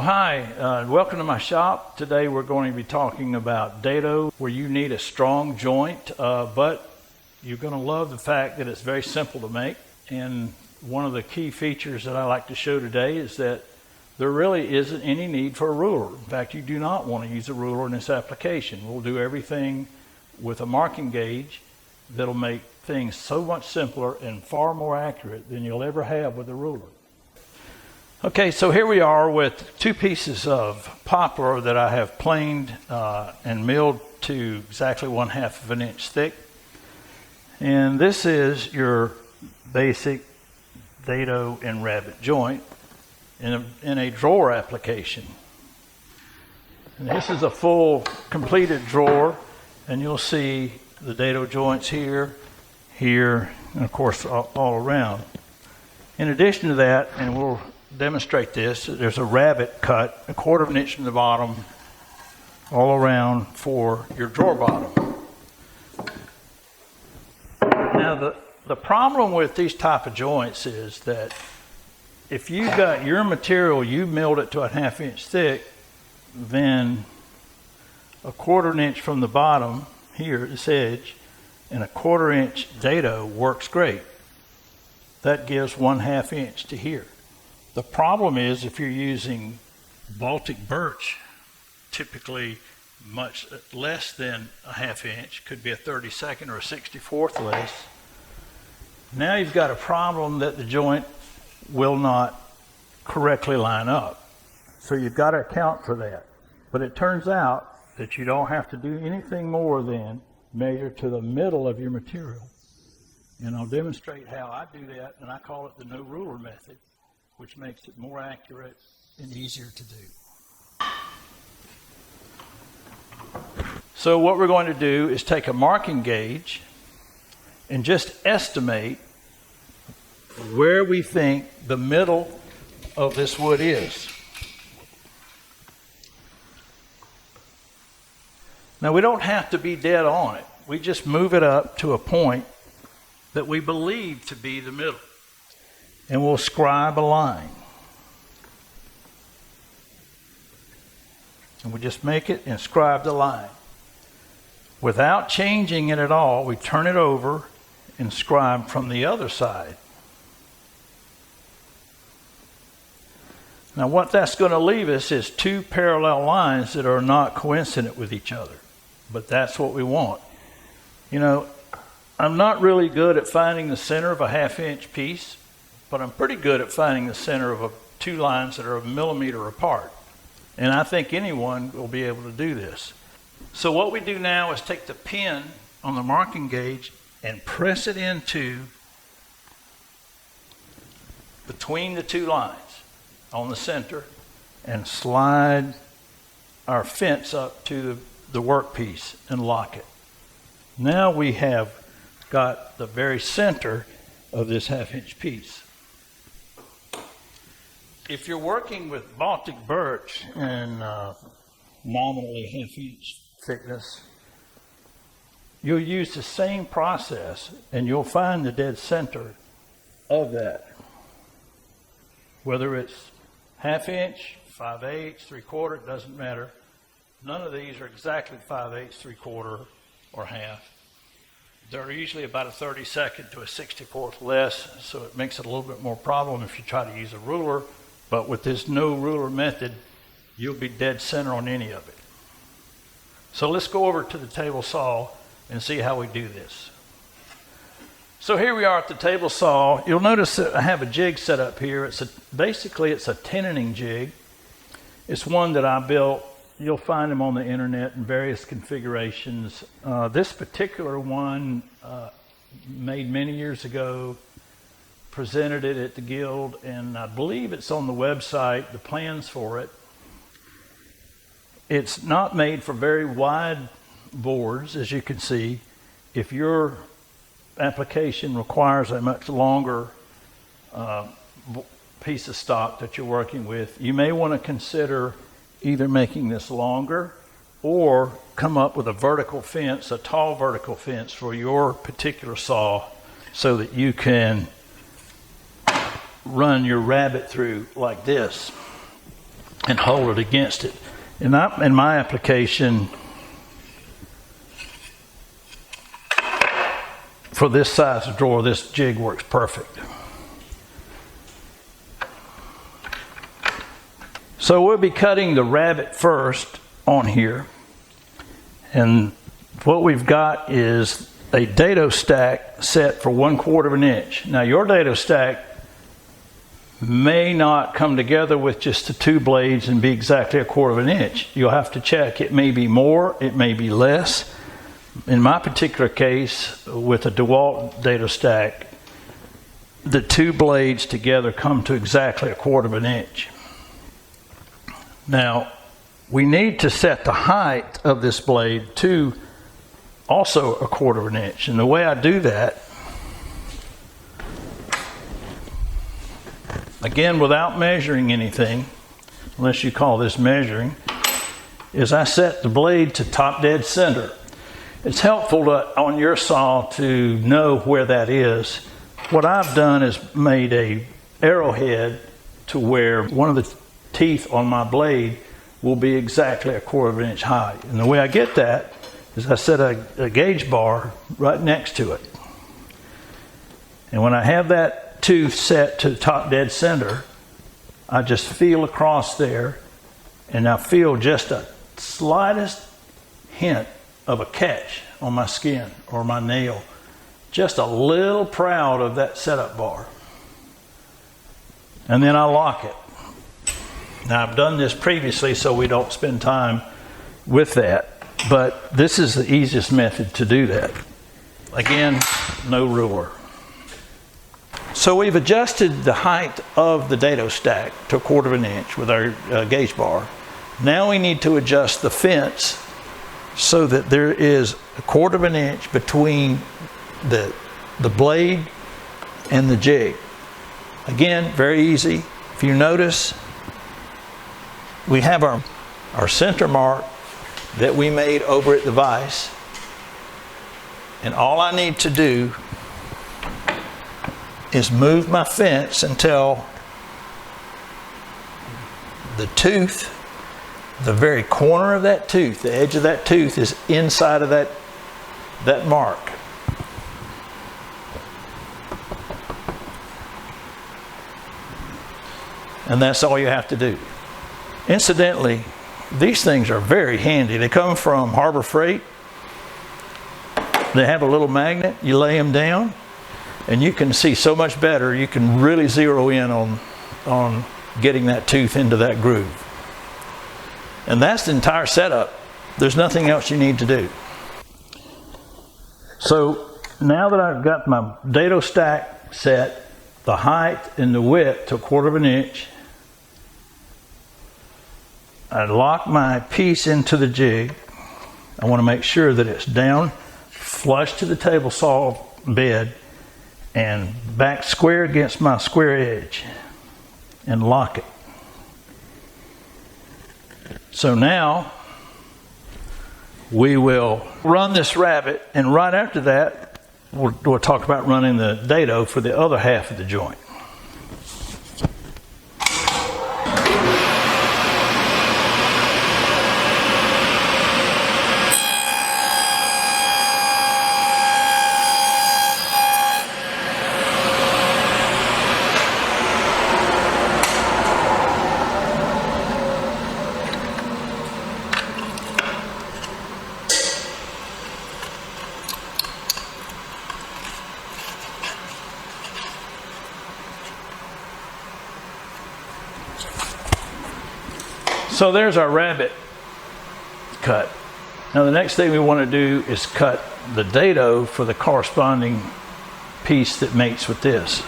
Hi, welcome to my shop. Today we're going to be talking about dado, where you need a strong joint, but you're going to love the fact that it's very simple to make. And one of the key features that I like to show today is that there really isn't any need for a ruler. In fact, you do not want to use a ruler in this application. We'll do everything with a marking gauge that'll make things so much simpler and far more accurate than you'll ever have with a ruler. Okay, so here we are with 2 pieces of poplar that I have planed and milled to exactly 1/2 of an inch thick. And this is your basic dado and rabbet joint in a drawer application. And this is a full completed drawer, and you'll see the dado joints here, and of course all around. In addition to that, and we'll demonstrate this, there's a rabbet cut 1/4 of an inch from the bottom all around for your drawer bottom. Now the problem with these type of joints is that if you got your material, you milled it to 1/2 inch thick, then 1/4 an inch from the bottom here, this edge, and 1/4 inch dado works great. That gives 1/2 inch to here. The problem is if you're using Baltic birch, typically much less than 1/2 inch, could be a 32nd or a 64th less. Now you've got a problem that the joint will not correctly line up. So you've got to account for that. But it turns out that you don't have to do anything more than measure to the middle of your material. And I'll demonstrate how I do that, and I call it the no ruler method, which makes it more accurate and easier to do. So what we're going to do is take a marking gauge and just estimate where we think the middle of this wood is. Now we don't have to be dead on it. We just move it up to a point that we believe to be the middle. And we'll scribe a line. And we just make it and scribe the line. Without changing it at all, we turn it over and scribe from the other side. Now what that's going to leave us is 2 parallel lines that are not coincident with each other. But that's what we want. You know, I'm not really good at finding the center of a 1/2 inch piece, but I'm pretty good at finding the center of 2 lines that are 1 millimeter apart. And I think anyone will be able to do this. So what we do now is take the pin on the marking gauge and press it into between the 2 lines on the center and slide our fence up to the workpiece and lock it. Now we have got the very center of this 1/2 inch piece. If you're working with Baltic birch and nominally 1/2 inch thickness, you'll use the same process and you'll find the dead center of that. Whether it's 1/2 inch, 5/8, 3/4, it doesn't matter. None of these are exactly 5/8, 3/4, or half. They're usually about a 32nd to a 64th less, so it makes it a little bit more problem if you try to use a ruler. But with this no ruler method, you'll be dead center on any of it. So let's go over to the table saw and see how we do this. So here we are at the table saw. You'll notice that I have a jig set up here. Basically it's a tenoning jig. It's one that I built. You'll find them on the internet in various configurations. This particular one, made many years ago, presented it at the Guild, and I believe it's on the website, the plans for it. It's not made for very wide boards, as you can see. If your application requires a much longer piece of stock that you're working with, you may want to consider either making this longer or come up with a vertical fence, a tall vertical fence for your particular saw, so that you can run your rabbet through like this. and hold it against it. And in my application, for this size of drawer, this jig works perfect. So we'll be cutting the rabbet first on here. And what we've got is a dado stack set for 1/4 of an inch. Now your dado stack may not come together with just the 2 blades and be exactly 1/4 of an inch. You'll have to check. It may be more, it may be less. In my particular case, with a DeWalt dado stack, the 2 blades together come to exactly 1/4 of an inch. Now, we need to set the height of this blade to also 1/4 of an inch. And the way I do that, again, without measuring anything, unless you call this measuring, is I set the blade to top dead center. It's helpful on your saw to know where that is. What I've done is made a arrowhead to where one of the teeth on my blade will be exactly 1/4 of an inch high. And the way I get that is I set a gauge bar right next to it. And when I have that tooth set to top dead center, I just feel across there, and I feel just a slightest hint of a catch on my skin or my nail. Just a little proud of that setup bar. And then I lock it. Now I've done this previously so we don't spend time with that, but this is the easiest method to do that. Again, no ruler. So we've adjusted the height of the dado stack to 1/4 of an inch with our gauge bar. Now we need to adjust the fence so that there is 1/4 of an inch between the blade and the jig. Again, very easy. If you notice, we have our center mark that we made over at the vise, and all I need to do is move my fence until the tooth, the very corner of that tooth, the edge of that tooth is inside of that mark. And that's all you have to do. Incidentally, these things are very handy. They come from Harbor Freight. They have a little magnet. You lay them down and you can see so much better. You can really zero in on getting that tooth into that groove. And that's the entire setup. There's nothing else you need to do. So now that I've got my dado stack set, the height and the width to 1/4 of an inch, I lock my piece into the jig. I want to make sure that it's down flush to the table saw bed and back square against my square edge and lock it. So now we will run this rabbet, and right after that we'll talk about running the dado for the other half of the joint. So there's our rabbet cut. Now the next thing we want to do is cut the dado for the corresponding piece that mates with this.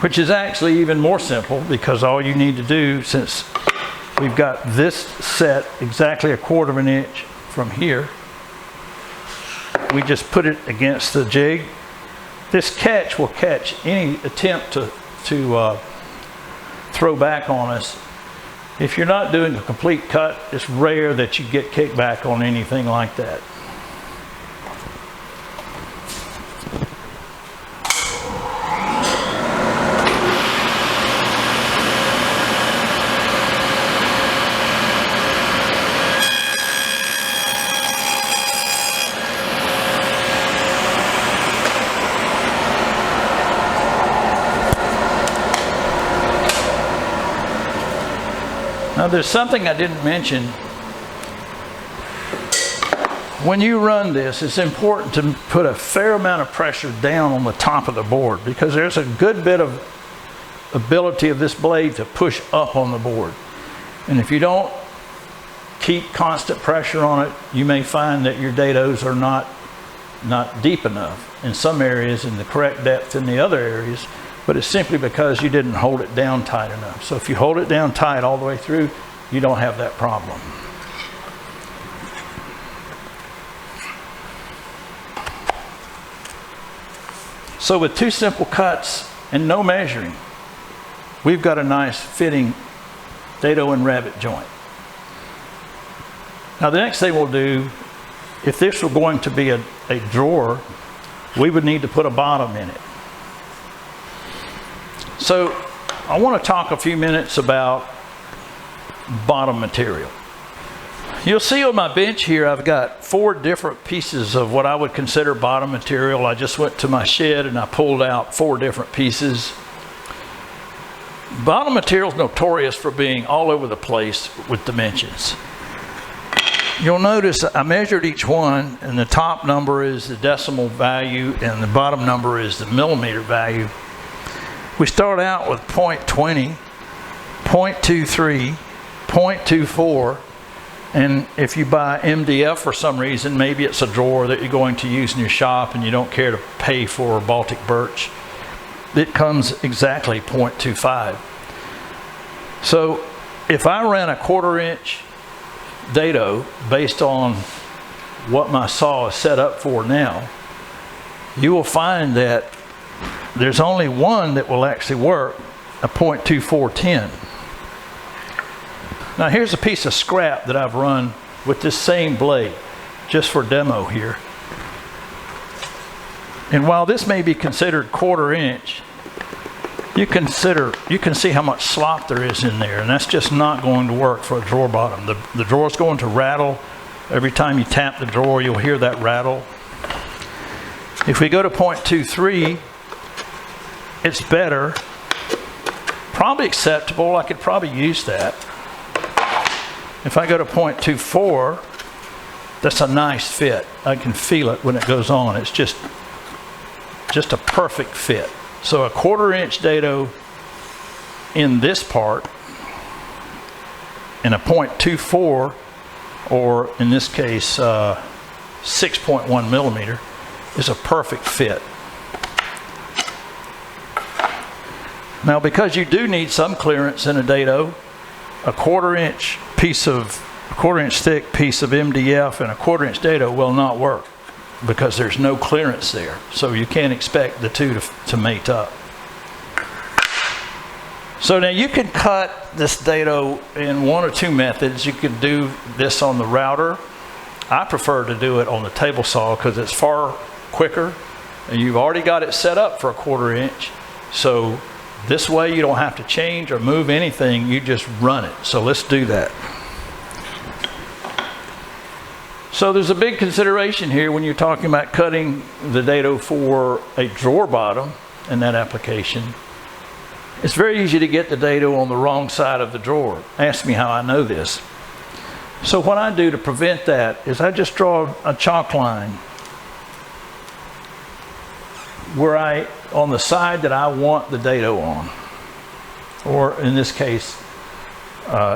Which is actually even more simple, because all you need to do, since we've got this set exactly 1/4 of an inch from here, we just put it against the jig. This catch will catch any attempt to throw back on us. If you're not doing a complete cut, it's rare that you get kickback on anything like that. Now there's something I didn't mention. When you run this, it's important to put a fair amount of pressure down on the top of the board, because there's a good bit of ability of this blade to push up on the board. And if you don't keep constant pressure on it, you may find that your dados are not deep enough in some areas and the correct depth in the other areas, but it's simply because you didn't hold it down tight enough. So if you hold it down tight all the way through, you don't have that problem. So with 2 simple cuts and no measuring, we've got a nice fitting dado and rabbet joint. Now the next thing we'll do, if this were going to be a drawer, we would need to put a bottom in it. So I want to talk a few minutes about bottom material. You'll see on my bench here, I've got 4 different pieces of what I would consider bottom material. I just went to my shed and I pulled out 4 different pieces. Bottom material is notorious for being all over the place with dimensions. You'll notice I measured each one, and the top number is the decimal value and the bottom number is the millimeter value. We start out with 0.20, 0.23, 0.24, and if you buy MDF for some reason, maybe it's a drawer that you're going to use in your shop and you don't care to pay for Baltic birch, it comes exactly 0.25. So if I ran a 1/4 inch dado based on what my saw is set up for now, you will find that there's only one that will actually work, a 0.2410. Now here's a piece of scrap that I've run with this same blade, just for demo here. And while this may be considered 1/4 inch, you can see how much slop there is in there, and that's just not going to work for a drawer bottom. The drawer is going to rattle. Every time you tap the drawer, you'll hear that rattle. If we go to 0.23, it's better, probably acceptable. I could probably use that. If I go to 0.24, that's a nice fit. I can feel it when it goes on. It's just a perfect fit. So a 1/4 inch dado in this part and a 0.24, or in this case 6.1 millimeter, is a perfect fit. Now because you do need some clearance in a dado, a 1/4 inch thick piece of MDF and a 1/4 inch dado will not work, because there's no clearance there. So you can't expect the two to mate up. So now you can cut this dado in 1 or 2 methods. You could do this on the router. I prefer to do it on the table saw because it's far quicker and you've already got it set up for a 1/4 inch. So this way you don't have to change or move anything, you just run it. So let's do that. So there's a big consideration here when you're talking about cutting the dado for a drawer bottom in that application. It's very easy to get the dado on the wrong side of the drawer. Ask me how I know this. So what I do to prevent that is I just draw a chalk line on the side that I want the dado on. Or in this case,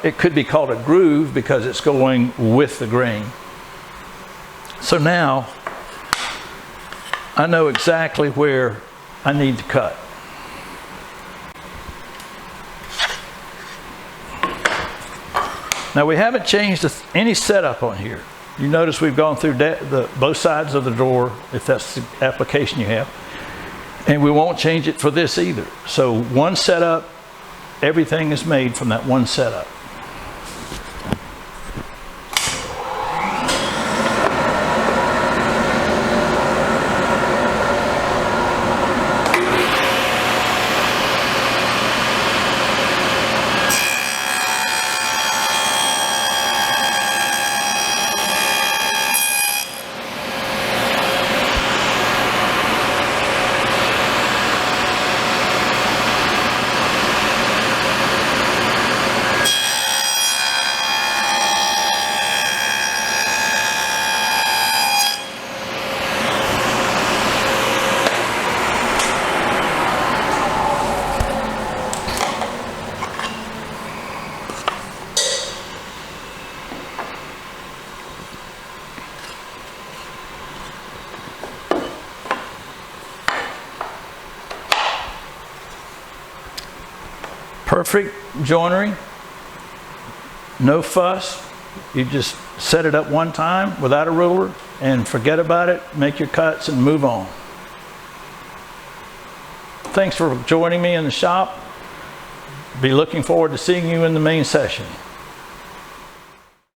it could be called a groove because it's going with the grain. So now I know exactly where I need to cut. Now we haven't changed any setup on here. You notice we've gone through both sides of the drawer, if that's the application you have. And we won't change it for this either. So one setup, everything is made from that one setup. Perfect joinery, no fuss. You just set it up one time without a ruler and forget about it, make your cuts and move on. Thanks for joining me in the shop. Be looking forward to seeing you in the main session.